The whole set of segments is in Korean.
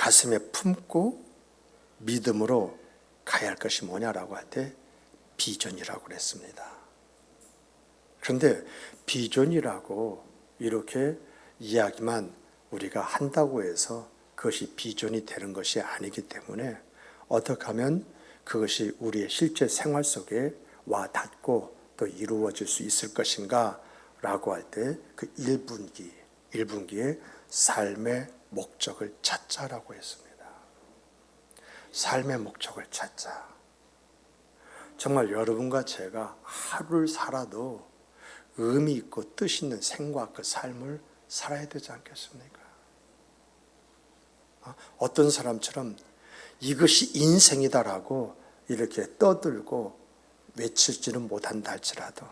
가슴에 품고 믿음으로 가야 할 것이 뭐냐라고 할 때 비전이라고 그랬습니다. 그런데 비전이라고 이렇게 이야기만 우리가 한다고 해서 그것이 비전이 되는 것이 아니기 때문에 어떻게 하면 그것이 우리의 실제 생활 속에 와 닿고 또 이루어질 수 있을 것인가 라고 할 때 그 1분기에 삶의 목적을 찾자라고 했습니다. 삶의 목적을 찾자. 정말 여러분과 제가 하루를 살아도 의미 있고 뜻 있는 생과 그 삶을 살아야 되지 않겠습니까? 어떤 사람처럼 이것이 인생이다라고 이렇게 떠들고 외치지는 못한다 할지라도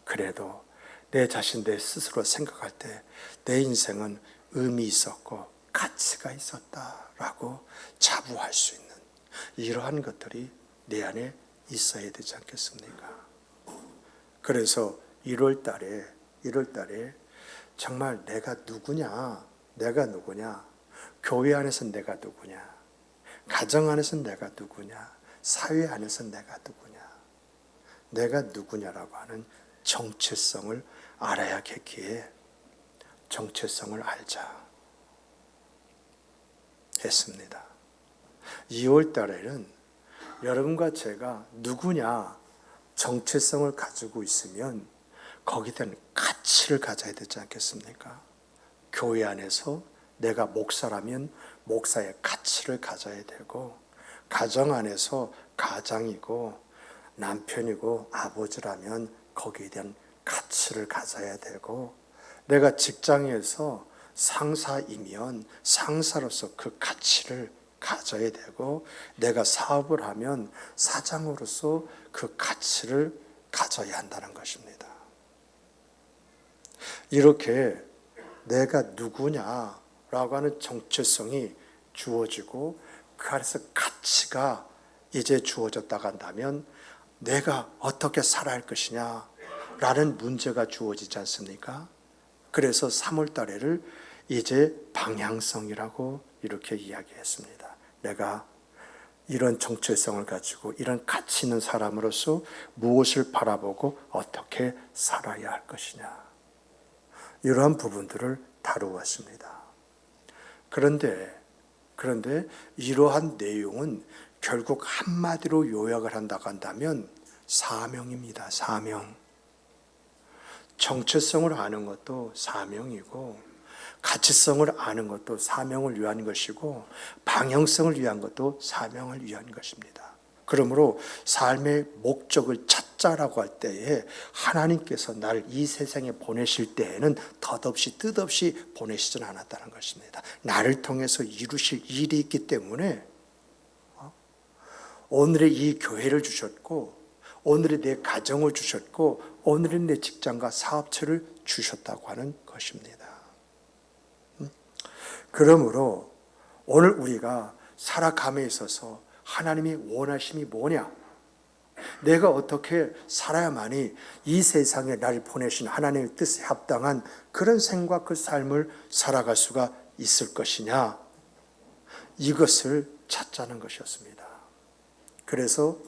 그래도 내 자신, 내 스스로 생각할 때 내 인생은 의미 있었고 가치가 있었다라고 자부할 수 있는 이러한 것들이 내 안에 있어야 되지 않겠습니까? 그래서 1월 달에 정말 내가 누구냐, 교회 안에서 내가 누구냐, 가정 안에서 내가 누구냐, 사회 안에서 내가 누구냐라고 하는 정체성을 알아야겠기에 정체성을 알자 했습니다. 2월 달에는 여러분과 제가 누구냐 정체성을 가지고 있으면 거기에 대한 가치를 가져야 되지 않겠습니까? 교회 안에서 내가 목사라면 목사의 가치를 가져야 되고, 가정 안에서 가장이고 남편이고 아버지라면 거기에 대한 가치를 가져야 되고, 내가 직장에서 상사이면 상사로서 그 가치를 가져야 되고, 내가 사업을 하면 사장으로서 그 가치를 가져야 한다는 것입니다. 이렇게 내가 누구냐라고 하는 정체성이 주어지고 그 안에서 가치가 이제 주어졌다고 한다면 내가 어떻게 살아야 할 것이냐라는 문제가 주어지지 않습니까? 그래서 3월 달에를 이제 방향성이라고 이렇게 이야기했습니다. 내가 이런 정체성을 가지고 이런 가치 있는 사람으로서 무엇을 바라보고 어떻게 살아야 할 것이냐. 이러한 부분들을 다루었습니다. 그런데 이러한 내용은 결국 한마디로 요약을 한다고 한다면 사명입니다. 사명. 정체성을 아는 것도 사명이고, 가치성을 아는 것도 사명을 위한 것이고, 방향성을 위한 것도 사명을 위한 것입니다. 그러므로 삶의 목적을 찾자라고 할 때에 하나님께서 나를 이 세상에 보내실 때에는 덧없이 뜻없이 보내시진 않았다는 것입니다. 나를 통해서 이루실 일이 있기 때문에 오늘의 이 교회를 주셨고, 오늘의 내 가정을 주셨고, 오늘의 내 직장과 사업체를 주셨다고 하는 것입니다. 그러므로 오늘 우리가 살아감에 있어서 하나님이 원하심이 뭐냐? 내가 어떻게 살아야만이 이 세상에 나를 보내신 하나님의 뜻에 합당한 그런 생과 그 삶을 살아갈 수가 있을 것이냐? 이것을 찾자는 것이었습니다. 그래서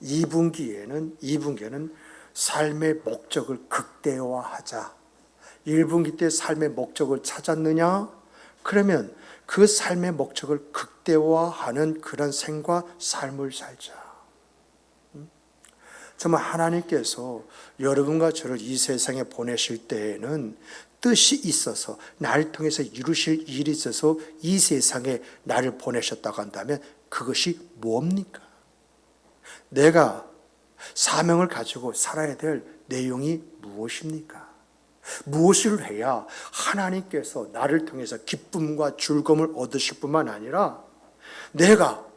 2분기에는 삶의 목적을 극대화하자. 1분기 때 삶의 목적을 찾았느냐? 그러면 그 삶의 목적을 극대화하는 그런 생과 삶을 살자. 정말 하나님께서 여러분과 저를 이 세상에 보내실 때에는 뜻이 있어서 나를 통해서 이루실 일이 있어서 이 세상에 나를 보내셨다고 한다면 그것이 뭡니까? 내가 사명을 가지고 살아야 될 내용이 무엇입니까? 무엇을 해야 하나님께서 나를 통해서 기쁨과 즐거움을 얻으실 뿐만 아니라 내가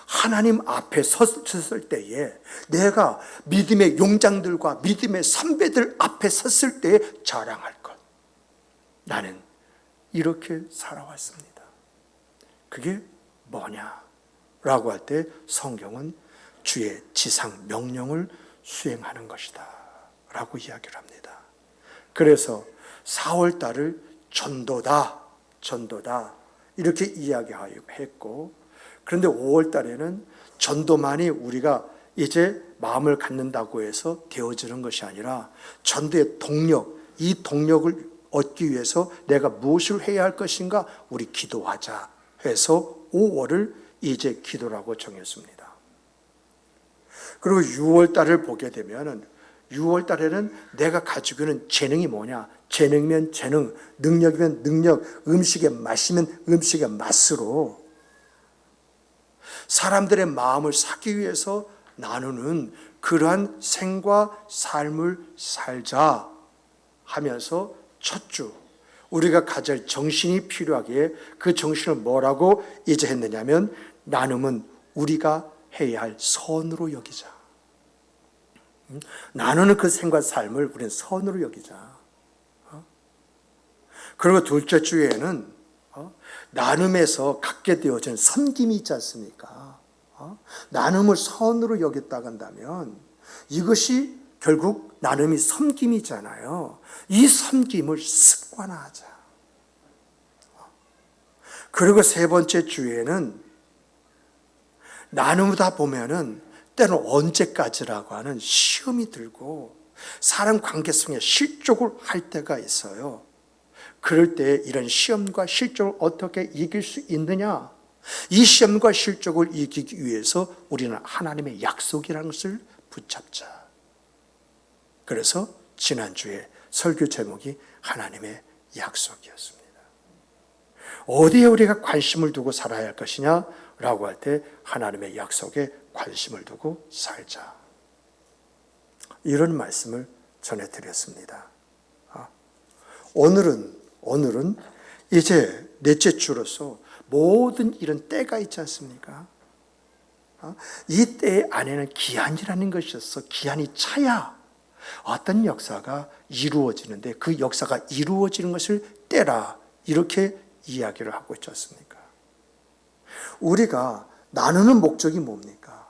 하나님 앞에 섰을 때에, 내가 믿음의 용장들과 믿음의 선배들 앞에 섰을 때에 자랑할 것. 나는 이렇게 살아왔습니다. 그게 뭐냐라고 할 때 성경은 주의 지상 명령을 수행하는 것이다 라고 이야기를 합니다. 그래서 4월 달을 전도다 이렇게 이야기했고, 그런데 5월 달에는 전도만이 우리가 이제 마음을 갖는다고 해서 되어지는 것이 아니라 전도의 동력, 이 동력을 얻기 위해서 내가 무엇을 해야 할 것인가? 우리 기도하자 해서 5월을 이제 기도라고 정했습니다. 그리고 6월 달을 보게 되면은 6월 달에는 내가 가지고 있는 재능이 뭐냐? 재능이면 재능, 능력이면 능력, 음식의 맛이면 음식의 맛으로 사람들의 마음을 사기 위해서 나누는 그러한 생과 삶을 살자 하면서 첫 주 우리가 가질 정신이 필요하기에 그 정신을 뭐라고 이제 했느냐면 나눔은 우리가 해야 할 선으로 여기자. 나누는 그 생과 삶을 우리는 선으로 여기자. 그리고 둘째 주에는 나눔에서 갖게 되어진 섬김이 있지 않습니까? 나눔을 선으로 여겼다고 한다면 이것이 결국 나눔이 섬김이잖아요. 이 섬김을 습관화하자. 그리고 세 번째 주에는 나누다 보면은 때는 언제까지라고 하는 시험이 들고 사람 관계성에 실족을 할 때가 있어요. 그럴 때 이런 시험과 실족을 어떻게 이길 수 있느냐? 이 시험과 실족을 이기기 위해서 우리는 하나님의 약속이라는 것을 붙잡자. 그래서 지난주에 설교 제목이 하나님의 약속이었습니다. 어디에 우리가 관심을 두고 살아야 할 것이냐라고 할 때 하나님의 약속에 관심을 두고 살자. 이런 말씀을 전해드렸습니다. 오늘은 이제 넷째 주로서 모든 이런 때가 있지 않습니까? 이 때 안에는 기한이라는 것이 있어. 기한이 차야 어떤 역사가 이루어지는데 그 역사가 이루어지는 것을 때라 이렇게 이야기를 하고 있지 않습니까? 우리가 나누는 목적이 뭡니까?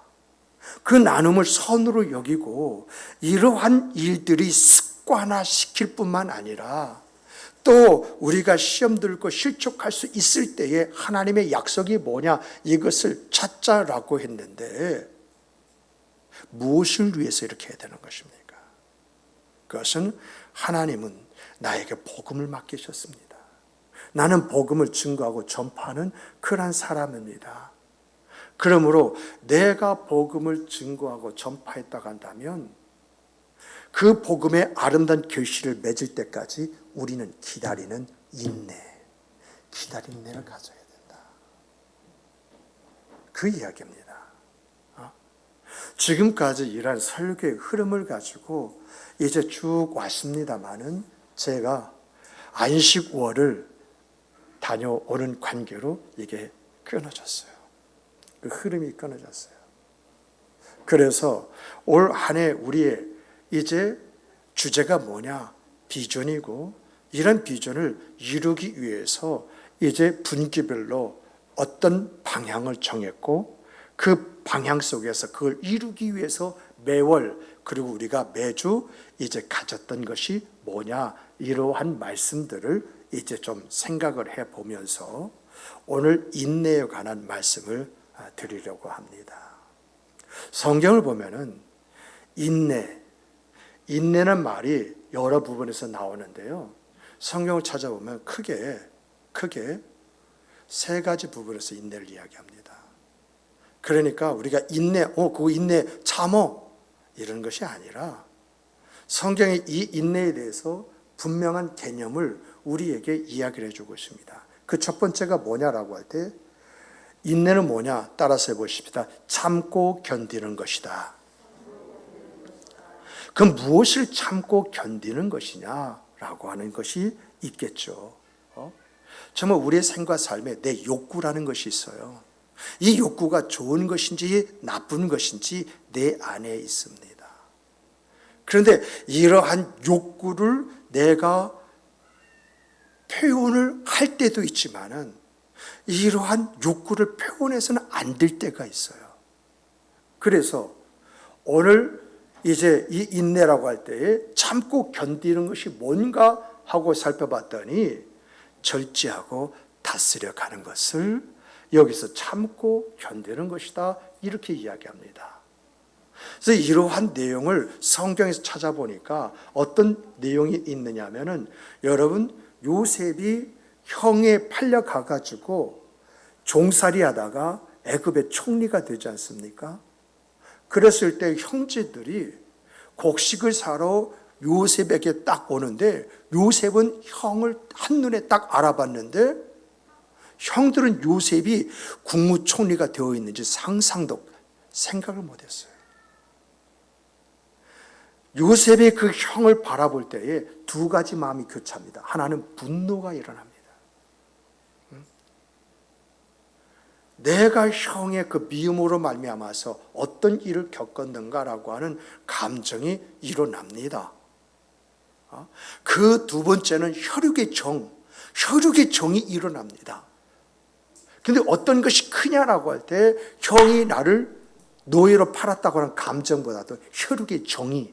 그 나눔을 선으로 여기고 이러한 일들이 습관화시킬 뿐만 아니라 또 우리가 시험 들고 실족할 수 있을 때에 하나님의 약속이 뭐냐 이것을 찾자라고 했는데 무엇을 위해서 이렇게 해야 되는 것입니까? 그것은 하나님은 나에게 복음을 맡기셨습니다. 나는 복음을 증거하고 전파하는 그러한 사람입니다. 그러므로 내가 복음을 증거하고 전파했다고 한다면 그 복음의 아름다운 결실을 맺을 때까지 우리는 기다리는 인내를 가져야 된다. 그 이야기입니다. 지금까지 이러한 설교의 흐름을 가지고 이제 쭉 왔습니다마는 제가 안식월을 다녀오는 관계로 이게 끊어졌어요. 그 흐름이 끊어졌어요. 그래서 올 한 해 우리의 이제 주제가 뭐냐? 비전이고 이런 비전을 이루기 위해서 이제 분기별로 어떤 방향을 정했고 그 방향 속에서 그걸 이루기 위해서 매월 그리고 우리가 매주 이제 가졌던 것이 뭐냐 이러한 말씀들을 이제 좀 생각을 해보면서 오늘 인내에 관한 말씀을 드리려고 합니다. 성경을 보면은 인내는 말이 여러 부분에서 나오는데요. 성경을 찾아보면 크게 세 가지 부분에서 인내를 이야기합니다. 그러니까 우리가 그거 인내 참어 이런 것이 아니라 성경이 이 인내에 대해서 분명한 개념을 우리에게 이야기를 해주고 있습니다. 그 첫 번째가 뭐냐라고 할 때 인내는 뭐냐? 따라서 해보십시다. 참고 견디는 것이다. 그럼 무엇을 참고 견디는 것이냐라고 하는 것이 있겠죠. 정말 우리의 생과 삶에 내 욕구라는 것이 있어요. 이 욕구가 좋은 것인지 나쁜 것인지 내 안에 있습니다. 그런데 이러한 욕구를 내가 표현을 할 때도 있지만은 이러한 욕구를 표현해서는 안 될 때가 있어요. 그래서 오늘 이제 이 인내라고 할 때에 참고 견디는 것이 뭔가 하고 살펴봤더니 절제하고 다스려 가는 것을 여기서 참고 견디는 것이다, 이렇게 이야기합니다. 그래서 이러한 내용을 성경에서 찾아보니까 어떤 내용이 있느냐 하면은, 여러분, 요셉이 형에 팔려가 가지고 종살이 하다가 애굽의 총리가 되지 않습니까? 그랬을 때 형제들이 곡식을 사러 요셉에게 딱 오는데, 요셉은 형을 한눈에 딱 알아봤는데, 형들은 요셉이 국무총리가 되어 있는지 상상도 생각을 못했어요. 요셉의 그 형을 바라볼 때에 두 가지 마음이 교차합니다. 하나는 분노가 일어납니다. 내가 형의 그 미움으로 말미암아서 어떤 일을 겪었는가라고 하는 감정이 일어납니다. 그 두 번째는 혈육의 정이 일어납니다. 근데 어떤 것이 크냐라고 할 때, 형이 나를 노예로 팔았다고 하는 감정보다도 혈육의 정이,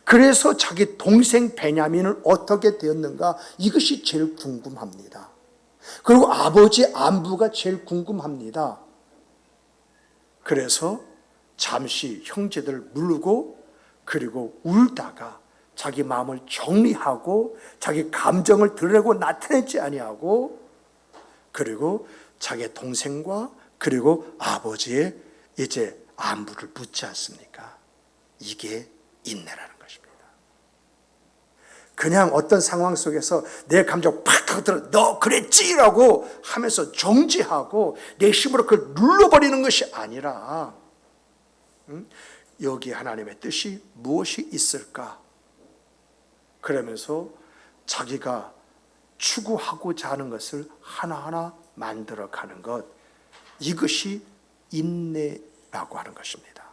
그래서 자기 동생 베냐민은 어떻게 되었는가, 이것이 제일 궁금합니다. 그리고 아버지 안부가 제일 궁금합니다. 그래서 잠시 형제들을 물고, 그리고 울다가 자기 마음을 정리하고 자기 감정을 드러내고 나타내지 아니하고, 그리고 자기 동생과 그리고 아버지의 이제 안부를 묻지 않습니까? 이게 인내라는 것입니다. 그냥 어떤 상황 속에서 내 감정 팍 하고 들어, 너 그랬지라고 하면서 정지하고 내 힘으로 그걸 눌러버리는 것이 아니라, 여기 하나님의 뜻이 무엇이 있을까? 그러면서 자기가 추구하고자 하는 것을 하나하나 만들어가는 것, 이것이 인내라고 하는 것입니다.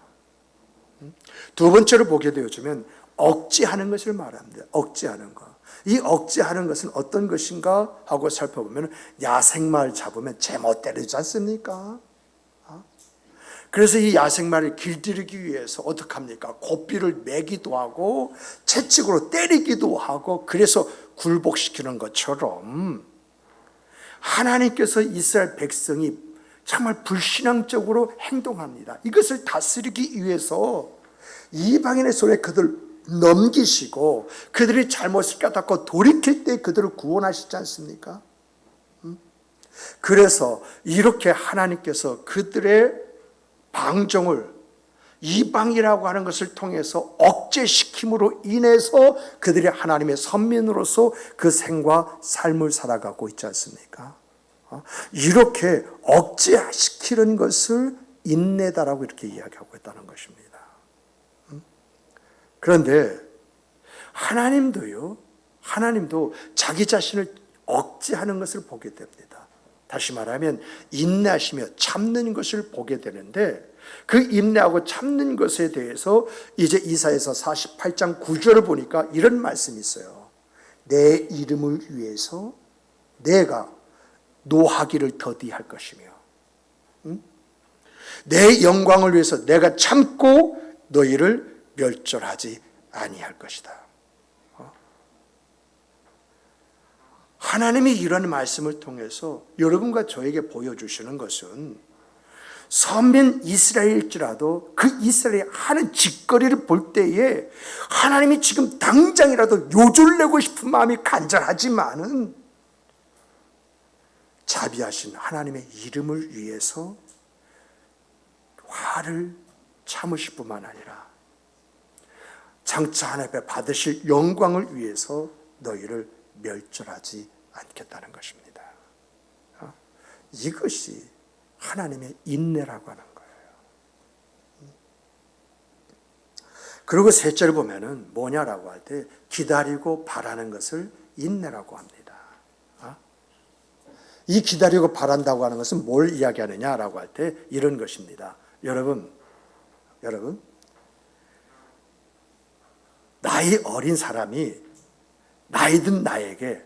두 번째로 보게 되어지면 억지하는 것을 말합니다. 억지하는 것. 이 억지하는 것은 어떤 것인가 하고 살펴보면, 야생마를 잡으면 제멋대로 되지 않습니까? 그래서 이 야생마를 길들이기 위해서 어떻게 합니까? 고삐를 매기도 하고 채찍으로 때리기도 하고, 그래서 굴복시키는 것처럼 하나님께서 이스라엘 백성이 정말 불신앙적으로 행동합니다. 이것을 다스리기 위해서 이방인의 손에 그들을 넘기시고, 그들이 잘못을 깨닫고 돌이킬 때 그들을 구원하시지 않습니까? 그래서 이렇게 하나님께서 그들의 방종을 이방이라고 하는 것을 통해서 억제시킴으로 인해서 그들이 하나님의 선민으로서 그 생과 삶을 살아가고 있지 않습니까? 이렇게 억제시키는 것을 인내다라고 이렇게 이야기하고 있다는 것입니다. 그런데 하나님도 자기 자신을 억제하는 것을 보게 됩니다. 다시 말하면 인내하시며 참는 것을 보게 되는데, 그 인내하고 참는 것에 대해서 이제 이사야서 48장 9절을 보니까 이런 말씀이 있어요. 내 이름을 위해서 내가 노하기를 더디할 것이며, 내 영광을 위해서 내가 참고 너희를 멸절하지 아니할 것이다. 하나님이 이런 말씀을 통해서 여러분과 저에게 보여주시는 것은, 선민 이스라엘일지라도 그 이스라엘이 하는 짓거리를 볼 때에 하나님이 지금 당장이라도 요조를 내고 싶은 마음이 간절하지만은, 자비하신 하나님의 이름을 위해서 화를 참으실 뿐만 아니라 장차 하나님 앞에 받으실 영광을 위해서 너희를 멸절하지 않겠다는 것입니다. 이것이 하나님의 인내라고 하는 거예요. 그리고 셋째를 보면은 뭐냐라고 할 때, 기다리고 바라는 것을 인내라고 합니다. 이 기다리고 바란다고 하는 것은 뭘 이야기하느냐라고 할 때 이런 것입니다. 여러분, 나이 어린 사람이 나이 든 나에게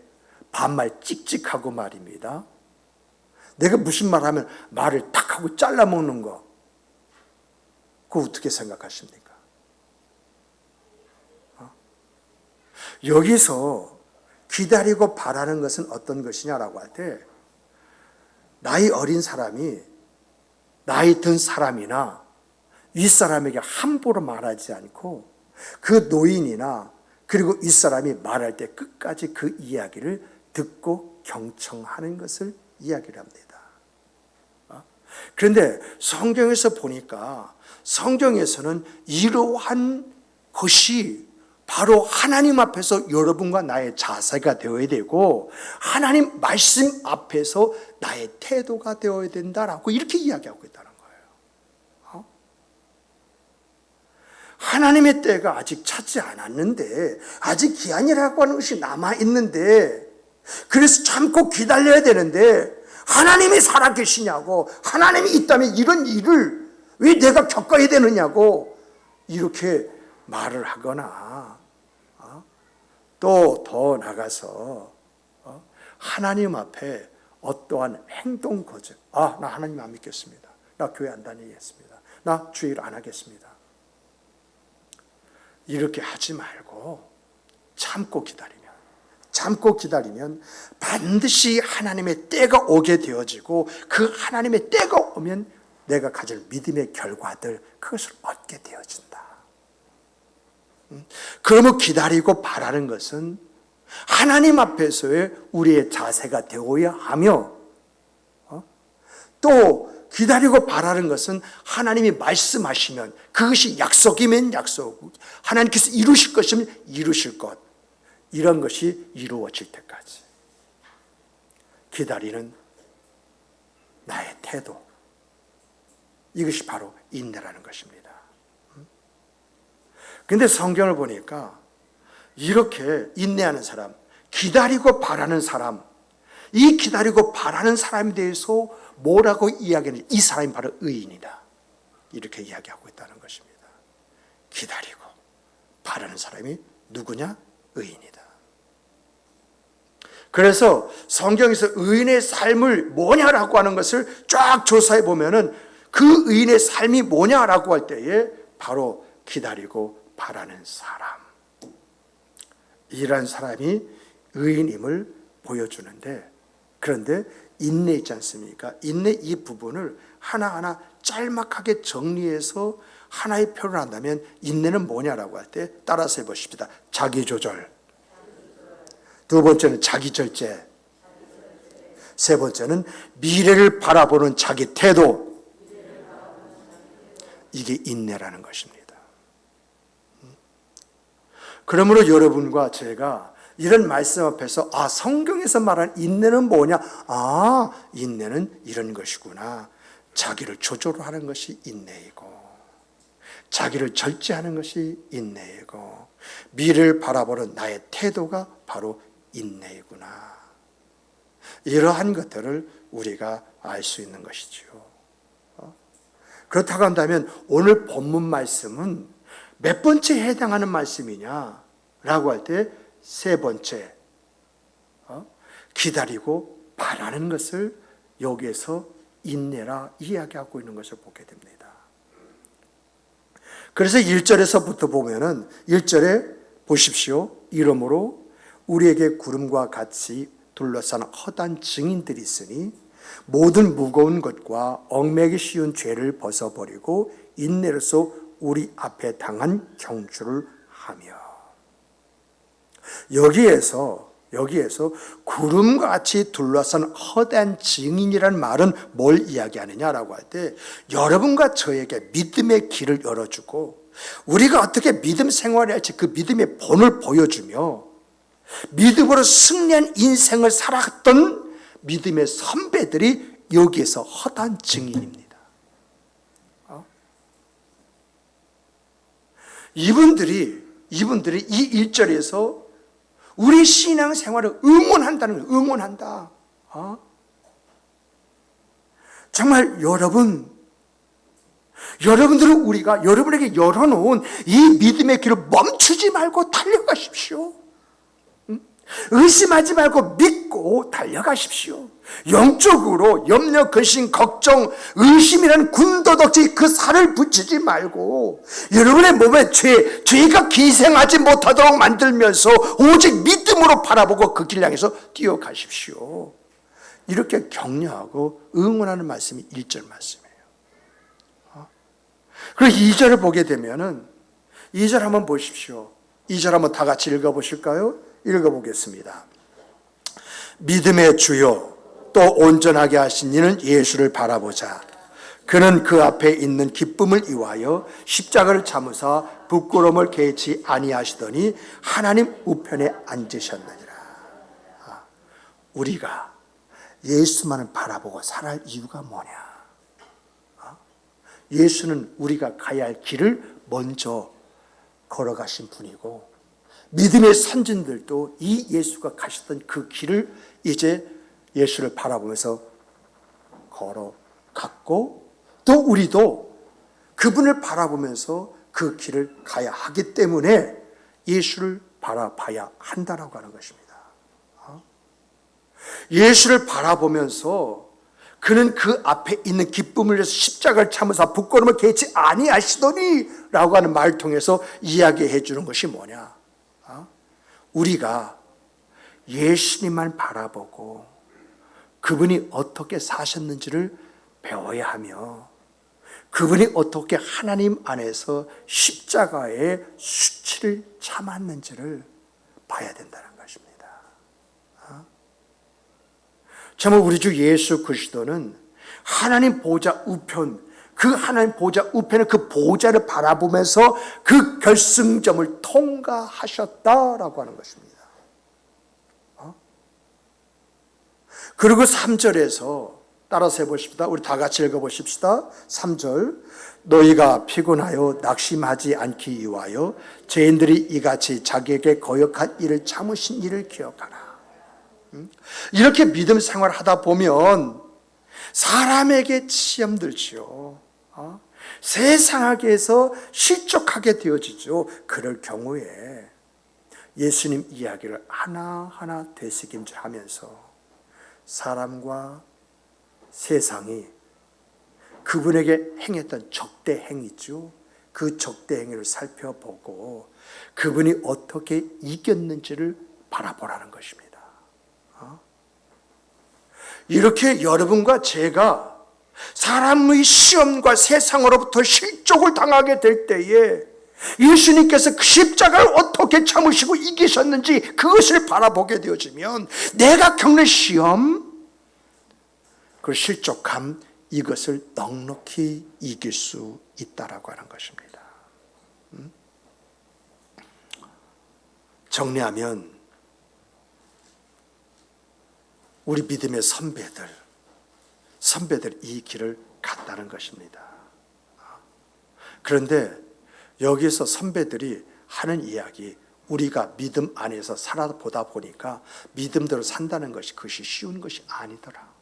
반말 찍찍하고 말입니다. 내가 무슨 말 하면 말을 탁 하고 잘라먹는 거, 그거 어떻게 생각하십니까? 여기서 기다리고 바라는 것은 어떤 것이냐라고 할 때, 나이 어린 사람이 나이 든 사람이나 윗사람에게 함부로 말하지 않고 그 노인이나 그리고 윗사람이 말할 때 끝까지 그 이야기를 듣고 경청하는 것을 이야기를 합니다. 그런데 성경에서 보니까 성경에서는 이러한 것이 바로 하나님 앞에서 여러분과 나의 자세가 되어야 되고 하나님 말씀 앞에서 나의 태도가 되어야 된다라고 이렇게 이야기하고 있다는 거예요. 하나님의 때가 아직 차지 않았는데 아직 기한이라고 하는 것이 남아있는데 그래서 참고 기다려야 되는데 하나님이 살아계시냐고 하나님이 있다면 이런 일을 왜 내가 겪어야 되느냐고 이렇게 말을 하거나 또 더 나가서 하나님 앞에 어떠한 행동 거절 나 하나님 안 믿겠습니다. 나 교회 안 다니겠습니다. 나 주일 안 하겠습니다. 이렇게 하지 말고 참고 기다리면 반드시 하나님의 때가 오게 되어지고 그 하나님의 때가 오면 내가 가질 믿음의 결과들 그것을 얻게 되어진다. 그러면 기다리고 바라는 것은 하나님 앞에서의 우리의 자세가 되어야 하며 또 기다리고 바라는 것은 하나님이 말씀하시면 그것이 약속이면 약속, 하나님께서 이루실 것이면 이루실 것, 이런 것이 이루어질 때까지 기다리는 나의 태도, 이것이 바로 인내라는 것입니다. 그런데 성경을 보니까 이렇게 인내하는 사람, 기다리고 바라는 사람, 이 기다리고 바라는 사람에 대해서 뭐라고 이야기하는지 이 사람이 바로 의인이다 이렇게 이야기하고 있다는 것입니다. 기다리고 바라는 사람이 누구냐? 의인이다. 그래서 성경에서 의인의 삶을 뭐냐라고 하는 것을 쫙 조사해 보면은 그 의인의 삶이 뭐냐라고 할 때에 바로 기다리고 바라는 사람, 이런 사람이 의인임을 보여주는데, 그런데 인내 있지 않습니까? 인내 이 부분을 하나하나 짤막하게 정리해서 하나의 표현을 한다면 인내는 뭐냐라고 할 때 따라서 해보십시다. 자기조절, 두 번째는 자기절제, 세 번째는 미래를 바라보는 자기 태도, 이게 인내라는 것입니다. 그러므로 여러분과 제가 이런 말씀 앞에서 성경에서 말하는 인내는 뭐냐? 인내는 이런 것이구나. 자기를 조절하는 것이 인내이고, 자기를 절제하는 것이 인내이고, 미래를 바라보는 나의 태도가 바로 인내이구나. 이러한 것들을 우리가 알 수 있는 것이죠. 그렇다고 한다면 오늘 본문 말씀은 몇 번째 해당하는 말씀이냐라고 할 때 세 번째, 기다리고 바라는 것을 여기에서 인내라 이야기하고 있는 것을 보게 됩니다. 그래서 1절에서부터 보면은 1절에 보십시오. 이러므로 우리에게 구름과 같이 둘러싼 허다한 증인들이 있으니 모든 무거운 것과 얽매기 쉬운 죄를 벗어버리고 인내로서 우리 앞에 당한 경주를 하며. 여기에서 구름같이 둘러싼 허다한 증인이라는 말은 뭘 이야기하느냐라고 할 때, 여러분과 저에게 믿음의 길을 열어주고 우리가 어떻게 믿음 생활을 할지 그 믿음의 본을 보여주며 믿음으로 승리한 인생을 살았던 믿음의 선배들이 여기에서 허다한 증인입니다. 이분들이 이 1절에서 우리 신앙생활을 응원한다는 거예요. 응원한다. 정말 여러분들은 우리가 여러분에게 열어놓은 이 믿음의 길을 멈추지 말고 달려가십시오. 의심하지 말고 믿고 달려가십시오. 영적으로 염려, 근심, 걱정, 의심이라는 군더더기 그 살을 붙이지 말고 여러분의 몸에 죄가 기생하지 못하도록 만들면서 오직 믿음으로 바라보고 그 길 향해서 뛰어가십시오. 이렇게 격려하고 응원하는 말씀이 1절 말씀이에요. 그리고 2절을 보게 되면은 2절 한번 보십시오. 2절 한번 다 같이 읽어보실까요? 읽어보겠습니다. 믿음의 주요 또 온전하게 하신 이는 예수를 바라보자. 그는 그 앞에 있는 기쁨을 위하여 십자가를 참으사 부끄러움을 개치 아니하시더니 하나님 우편에 앉으셨느니라. 우리가 예수만을 바라보고 살아갈 이유가 뭐냐? 예수는 우리가 가야 할 길을 먼저 걸어가신 분이고, 믿음의 선진들도 이 예수가 가셨던 그 길을 이제 예수를 바라보면서 걸어갔고, 또 우리도 그분을 바라보면서 그 길을 가야 하기 때문에 예수를 바라봐야 한다라고 하는 것입니다. 예수를 바라보면서 그는 그 앞에 있는 기쁨을 위해서 십자가를 참으사 부끄러움을 개치 아니하시더니 라고 하는 말을 통해서 이야기해 주는 것이 뭐냐? 우리가 예수님만 바라보고 그분이 어떻게 사셨는지를 배워야 하며, 그분이 어떻게 하나님 안에서 십자가의 수치를 참았는지를 봐야 된다는 것입니다. 정말 우리 주 예수 그리스도는 하나님 보좌 우편, 그 하나님 보좌 우편의 그 보좌를 바라보면서 그 결승점을 통과하셨다라고 하는 것입니다. 그리고 3절에서 따라서 해보십시다. 우리 다 같이 읽어보십시다. 3절, 너희가 피곤하여 낙심하지 않기 위하여 죄인들이 이같이 자기에게 거역한 일을 참으신 일을 기억하라. 이렇게 믿음 생활하다 보면 사람에게 시험 들지요. 세상에게서 실족하게 되어지죠. 그럴 경우에 예수님 이야기를 하나하나 되새김질하면서 사람과 세상이 그분에게 행했던 적대 행위죠. 그 적대 행위를 살펴보고 그분이 어떻게 이겼는지를 바라보라는 것입니다. 이렇게 여러분과 제가 사람의 시험과 세상으로부터 실족을 당하게 될 때에 예수님께서 그 십자가를 어떻게 참으시고 이기셨는지 그것을 바라보게 되어지면 내가 겪는 시험, 그 실족함, 이것을 넉넉히 이길 수 있다라고 하는 것입니다. 정리하면 우리 믿음의 선배들 이 길을 갔다는 것입니다. 그런데 여기서 선배들이 하는 이야기, 우리가 믿음 안에서 살아보다 보니까 믿음대로 산다는 것이 그것이 쉬운 것이 아니더라.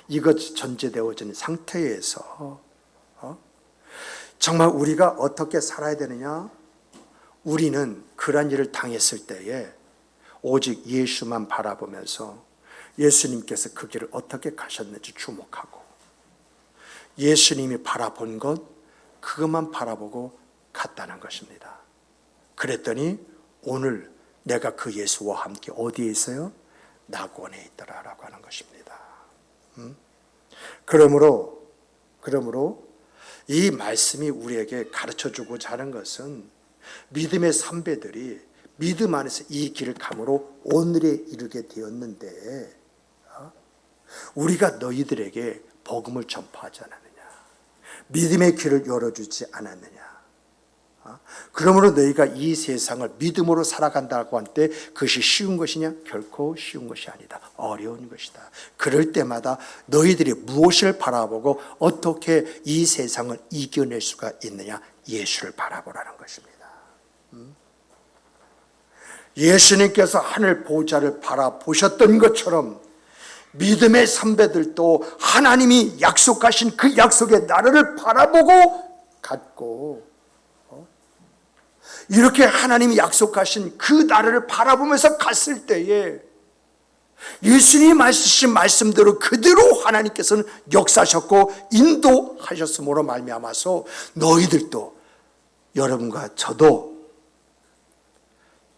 이것 전제되어진 상태에서 정말 우리가 어떻게 살아야 되느냐? 우리는 그런 일을 당했을 때에 오직 예수만 바라보면서 예수님께서 그 길을 어떻게 가셨는지 주목하고 예수님이 바라본 것 그것만 바라보고 갔다는 것입니다. 그랬더니 오늘 내가 그 예수와 함께 어디에 있어요? 낙원에 있더라라고 하는 것입니다. 그러므로 이 말씀이 우리에게 가르쳐주고자 하는 것은 믿음의 선배들이 믿음 안에서 이 길을 감으로 오늘에 이르게 되었는데 우리가 너희들에게 복음을 전파하지 않았느냐? 믿음의 길을 열어주지 않았느냐? 그러므로 너희가 이 세상을 믿음으로 살아간다고 할 때 그것이 쉬운 것이냐? 결코 쉬운 것이 아니다. 어려운 것이다. 그럴 때마다 너희들이 무엇을 바라보고 어떻게 이 세상을 이겨낼 수가 있느냐? 예수를 바라보라는 것입니다. 예수님께서 하늘 보좌를 바라보셨던 것처럼 믿음의 선배들도 하나님이 약속하신 그 약속의 나라를 바라보고 갔고, 이렇게 하나님이 약속하신 그 나라를 바라보면서 갔을 때에 예수님이 말씀하신 말씀대로 그대로 하나님께서는 역사하셨고 인도하셨음으로 말미암아서 너희들도, 여러분과 저도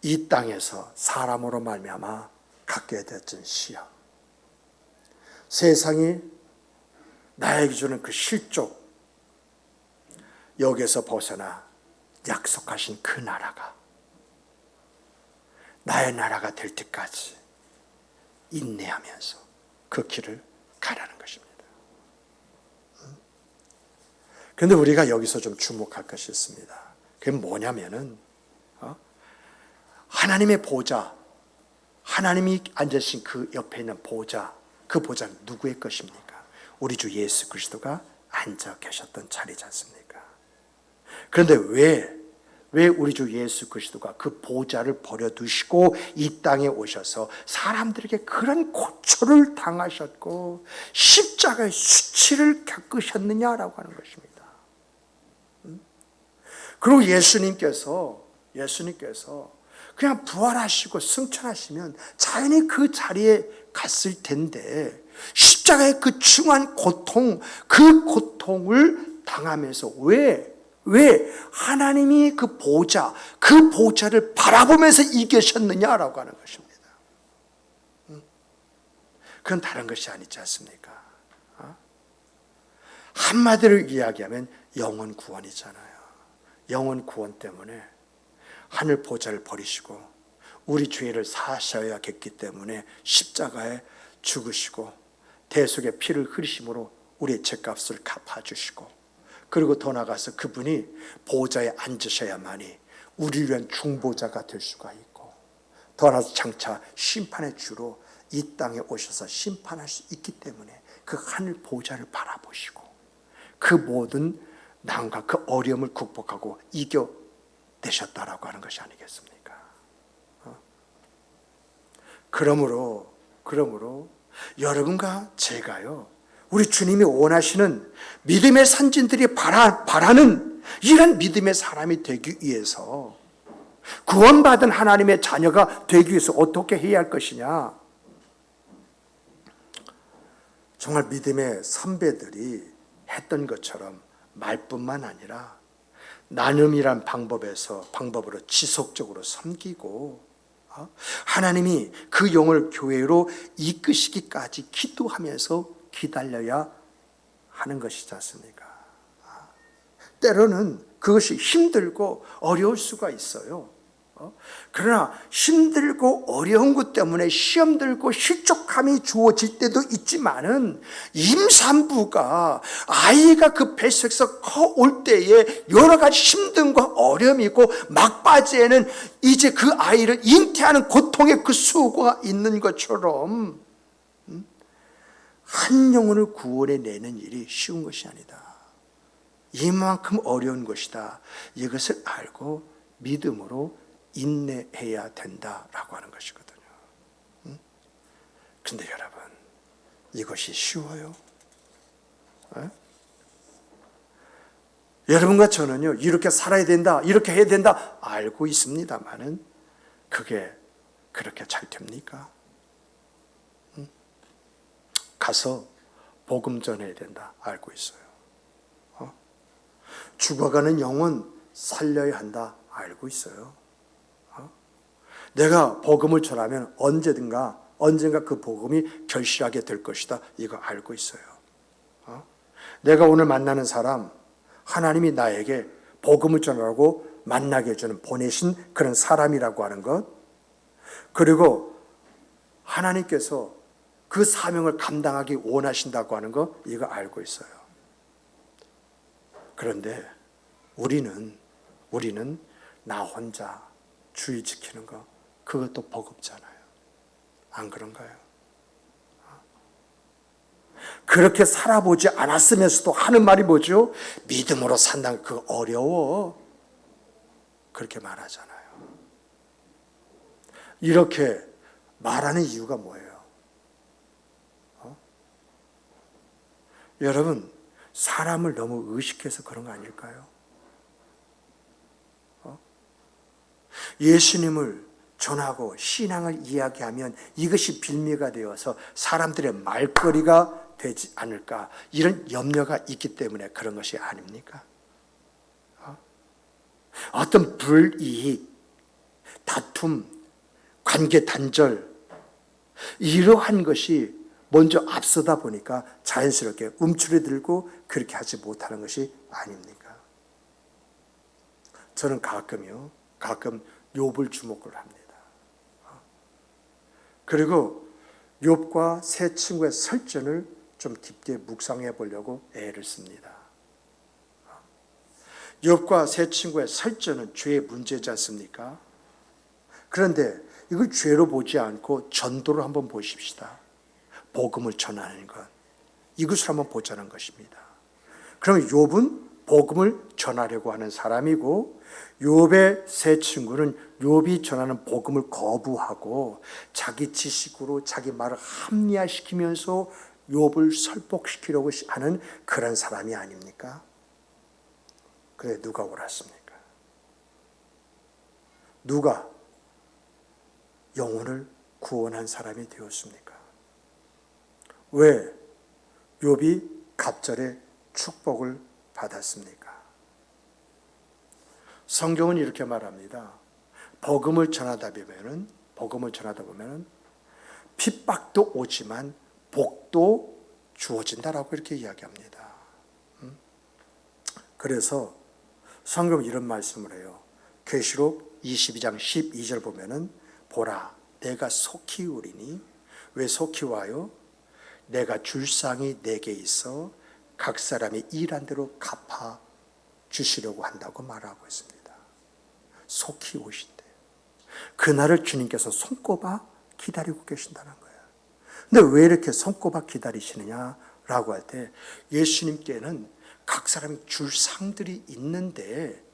이 땅에서 사람으로 말미암아 갖게 됐던 시험, 세상이 나에게 주는 그 실족, 여기에서 벗어나 약속하신 그 나라가 나의 나라가 될 때까지 인내하면서 그 길을 가라는 것입니다. 그런데 우리가 여기서 좀 주목할 것이 있습니다. 그게 뭐냐면은 하나님의 보좌, 하나님이 앉으신 그 옆에 있는 보좌, 그 보좌는 누구의 것입니까? 우리 주 예수 그리스도가 앉아 계셨던 자리지 않습니까? 그런데 왜 우리 주 예수 그리스도가 그 보좌를 버려두시고 이 땅에 오셔서 사람들에게 그런 고초를 당하셨고 십자가의 수치를 겪으셨느냐라고 하는 것입니다. 그리고 예수님께서 그냥 부활하시고 승천하시면 자연히 그 자리에 갔을 텐데 십자가의 그 중한 고통, 그 고통을 당하면서 왜 하나님이 그 보좌를 바라보면서 이기셨느냐라고 하는 것입니다. 그건 다른 것이 아니지 않습니까? 한마디로 이야기하면 영혼 구원이잖아요. 영혼 구원 때문에 하늘 보좌를 버리시고 우리 죄를 사셔야겠기 때문에 십자가에 죽으시고 대속의 피를 흘리심으로 우리의 죄값을 갚아주시고, 그리고 더 나아가서 그분이 보좌에 앉으셔야만이 우리를 위한 중보자가 될 수가 있고, 더 나아가서 장차 심판의 주로 이 땅에 오셔서 심판할 수 있기 때문에 그 하늘 보좌를 바라보시고 그 모든 난과 그 어려움을 극복하고 이겨내셨다라고 하는 것이 아니겠습니까? 그러므로 여러분과 제가요, 우리 주님이 원하시는 믿음의 선진들이 바라는 이런 믿음의 사람이 되기 위해서, 구원받은 하나님의 자녀가 되기 위해서 어떻게 해야 할 것이냐? 정말 믿음의 선배들이 했던 것처럼 말뿐만 아니라 나눔이란 방법으로 지속적으로 섬기고, 하나님이 그 영을 교회로 이끄시기까지 기도하면서 기다려야 하는 것이지 않습니까? 때로는 그것이 힘들고 어려울 수가 있어요. 그러나 힘들고 어려운 것 때문에 시험 들고 실족함이 주어질 때도 있지만은, 임산부가 아이가 그 뱃속에서 커올 때에 여러 가지 힘듦과 어려움이 있고 막바지에는 이제 그 아이를 잉태하는 고통의 그 수고가 있는 것처럼 한 영혼을 구원해내는 일이 쉬운 것이 아니다. 이만큼 어려운 것이다. 이것을 알고 믿음으로 인내해야 된다라고 하는 것이거든요. 그런데 여러분, 이것이 쉬워요? 여러분과 저는요, 이렇게 살아야 된다, 이렇게 해야 된다 알고 있습니다만은 그게 그렇게 잘 됩니까? 가서 복음 전해야 된다 알고 있어요. 죽어가는 영혼 살려야 한다 알고 있어요. 내가 복음을 전하면 언젠가 그 복음이 결실하게 될 것이다, 이거 알고 있어요. 내가 오늘 만나는 사람, 하나님이 나에게 복음을 전하라고 만나게 해주는 보내신 그런 사람이라고 하는 것, 그리고 하나님께서 그 사명을 감당하기 원하신다고 하는 것, 이거 알고 있어요. 그런데 우리는 나 혼자 주의 지키는 거, 그것도 버겁잖아요. 안 그런가요? 그렇게 살아보지 않았으면서도 하는 말이 뭐죠? 믿음으로 산다는 거 어려워. 그렇게 말하잖아요. 이렇게 말하는 이유가 뭐예요? 여러분, 사람을 너무 의식해서 그런 거 아닐까요? 예수님을 전하고 신앙을 이야기하면 이것이 빌미가 되어서 사람들의 말거리가 되지 않을까, 이런 염려가 있기 때문에 그런 것이 아닙니까? 어떤 불이익, 다툼, 관계 단절, 이러한 것이 먼저 앞서다 보니까 자연스럽게 움츠려 들고 그렇게 하지 못하는 것이 아닙니까? 저는 가끔 욥을 주목을 합니다. 그리고 욥과 세 친구의 설전을 좀 깊게 묵상해 보려고 애를 씁니다. 욥과 세 친구의 설전은 죄의 문제지 않습니까? 그런데 이걸 죄로 보지 않고 전도로 한번 보십시다. 복음을 전하는 것. 이것을 한번 보자는 것입니다. 그럼 욥은 복음을 전하려고 하는 사람이고 욥의 세 친구는 욥이 전하는 복음을 거부하고 자기 지식으로 자기 말을 합리화시키면서 욥을 설득시키려고 하는 그런 사람이 아닙니까? 그래 누가 옳았습니까? 누가 영혼을 구원한 사람이 되었습니까? 왜 욥이 갑절의 축복을 받았습니까? 성경은 이렇게 말합니다. 복음을 전하다 보면은 핍박도 오지만 복도 주어진다라고 이렇게 이야기합니다. 그래서 성경은 이런 말씀을 해요. 계시록 22장 12절 보면은 보라 내가 속히 오리니 왜 속히 와요? 내가 줄 상이 내게 있어 각 사람이 일한 대로 갚아 주시려고 한다고 말하고 있습니다. 속히 오신대. 그날을 주님께서 손꼽아 기다리고 계신다는 거예요. 근데 왜 이렇게 손꼽아 기다리시느냐라고 할 때 예수님께는 각 사람이 줄 상들이 있는데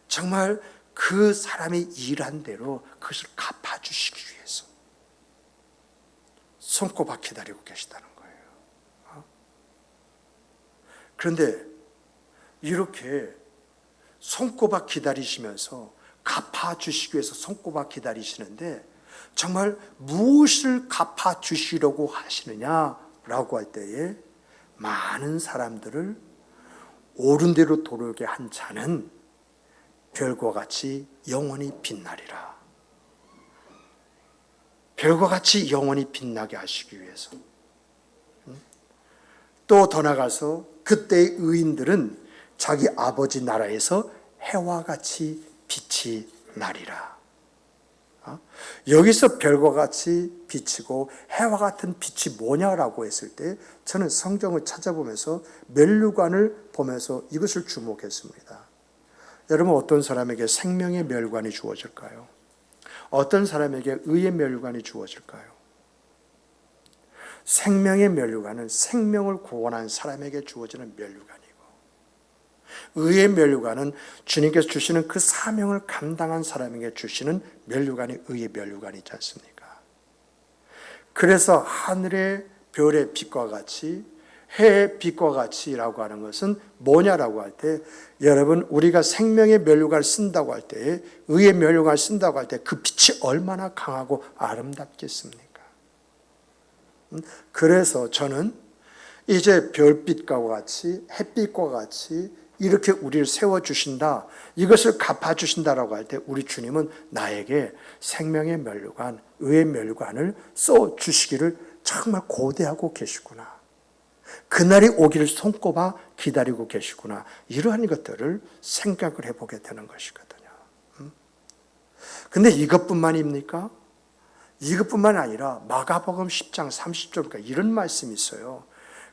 정말 그 사람이 일한 대로 그것을 갚아주시기 위해서 손꼽아 기다리고 계시다는 거예요. 그런데 이렇게 손꼽아 기다리시면서 갚아주시기 위해서 손꼽아 기다리시는데 정말 무엇을 갚아주시려고 하시느냐라고 할 때에 많은 사람들을 옳은 대로 도르게 한 자는 별과 같이 영원히 빛나리라. 별과 같이 영원히 빛나게 하시기 위해서. 또 더 나가서 그때의 의인들은 자기 아버지 나라에서 해와 같이 빛이 나리라. 여기서 별과 같이 비치고 해와 같은 빛이 뭐냐라고 했을 때 저는 성경을 찾아보면서 멸류관을 보면서 이것을 주목했습니다. 여러분 어떤 사람에게 생명의 멸관이 주어질까요? 어떤 사람에게 의의 멸관이 주어질까요? 생명의 멸류관은 생명을 구원한 사람에게 주어지는 멸류관이고 의의 멸류관은 주님께서 주시는 그 사명을 감당한 사람에게 주시는 멸류관이 의의 멸류관이지 않습니까? 그래서 하늘의 별의 빛과 같이 해의 빛과 같이라고 하는 것은 뭐냐라고 할 때 여러분 우리가 생명의 멸류관을 쓴다고 할 때 의의 멸류관을 쓴다고 할 때 그 빛이 얼마나 강하고 아름답겠습니까? 그래서 저는 이제 별빛과 같이 햇빛과 같이 이렇게 우리를 세워주신다 이것을 갚아주신다라고 할 때 우리 주님은 나에게 생명의 멸류관 의의 멸류관을 써주시기를 정말 고대하고 계시구나. 그날이 오기를 손꼽아 기다리고 계시구나. 이러한 것들을 생각을 해보게 되는 것이거든요. 근데 이것뿐만입니까? 이것뿐만 아니라 마가복음 10장 30절에 이런 말씀이 있어요.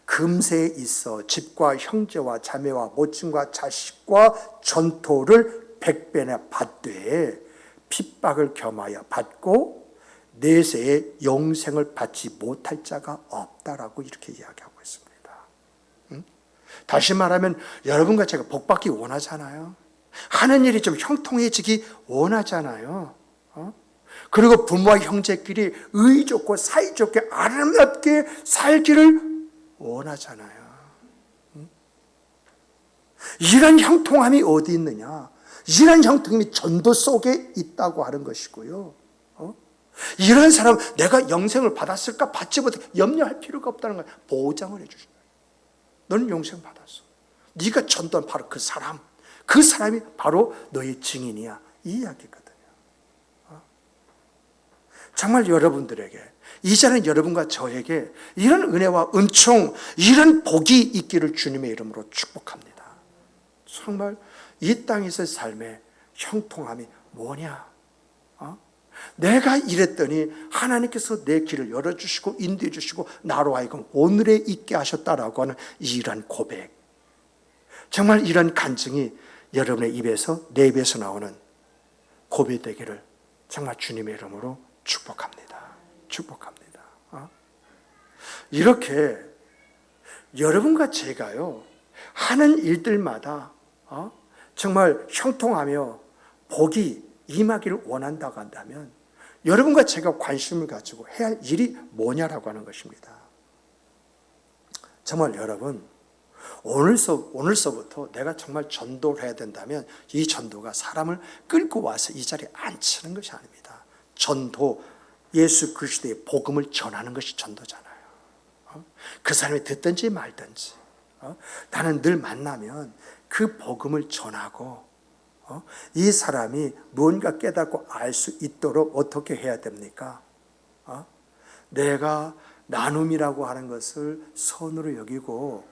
금세에 있어 집과 형제와 자매와 모친과 자식과 전토를 100배나 받되 핍박을 겸하여 받고 내세에 영생을 받지 못할 자가 없다라고 이렇게 이야기하고 있습니다. 다시 말하면 여러분과 제가 복받기 원하잖아요. 하는 일이 좀 형통해지기 원하잖아요. 그리고 부모와 형제끼리 의좋고 사이좋게 아름답게 살기를 원하잖아요. 이런 형통함이 어디 있느냐? 이런 형통함이 전도 속에 있다고 하는 것이고요. 이런 사람 내가 영생을 받았을까 받지 못해 염려할 필요가 없다는 걸 보장을 해주신 거예요. 너는 영생 받았어. 네가 전도한 바로 그 사람이 바로 너의 증인이야. 이 이야기거든요. 정말 여러분들에게, 이제는 여러분과 저에게 이런 은혜와 은총, 이런 복이 있기를 주님의 이름으로 축복합니다. 정말 이 땅에서의 삶의 형통함이 뭐냐? 내가 이랬더니 하나님께서 내 길을 열어주시고 인도해 주시고 나로 하여금 오늘에 있게 하셨다라고 하는 이러한 고백, 정말 이런 간증이 여러분의 입에서, 내 입에서 나오는 고백되기를 정말 주님의 이름으로 축복합니다. 축복합니다. 이렇게 여러분과 제가요 하는 일들마다 정말 형통하며 복이 임하기를 원한다고 한다면 여러분과 제가 관심을 가지고 해야 할 일이 뭐냐라고 하는 것입니다. 정말 여러분, 오늘서부터 내가 정말 전도를 해야 된다면 이 전도가 사람을 끌고 와서 이 자리에 앉히는 것이 아닙니다. 전도, 예수 그리스도의 복음을 전하는 것이 전도잖아요. 그 사람이 듣든지 말든지 나는 늘 만나면 그 복음을 전하고 이 사람이 무언가 깨닫고 알 수 있도록 어떻게 해야 됩니까? 내가 나눔이라고 하는 것을 선으로 여기고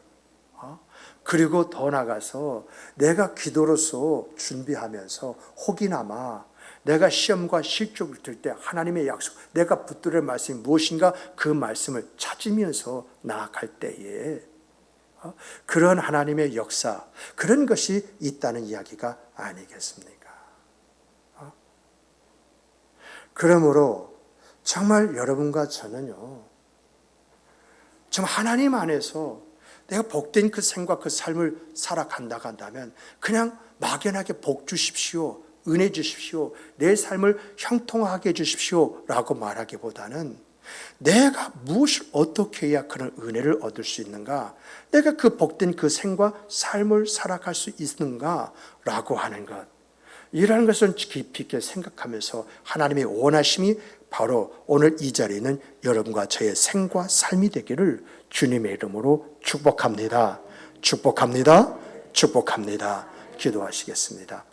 그리고 더 나가서 내가 기도로서 준비하면서 혹이나마 내가 시험과 실족을 들 때 하나님의 약속, 내가 붙들을 말씀이 무엇인가 그 말씀을 찾으면서 나아갈 때에 그런 하나님의 역사, 그런 것이 있다는 이야기가 아니겠습니까? 그러므로 정말 여러분과 저는요, 정말 하나님 안에서 내가 복된 그 생과 그 삶을 살아간다고 한다면 그냥 막연하게 복 주십시오, 은혜 주십시오, 내 삶을 형통하게 해주십시오 라고 말하기보다는 내가 무엇을 어떻게 해야 그런 은혜를 얻을 수 있는가, 내가 그 복된 그 생과 삶을 살아갈 수 있는가 라고 하는 것, 이라는 것을 깊이 있게 생각하면서 하나님의 원하심이 바로 오늘 이 자리에 있는 여러분과 저의 생과 삶이 되기를 주님의 이름으로 축복합니다. 축복합니다. 축복합니다. 기도하시겠습니다.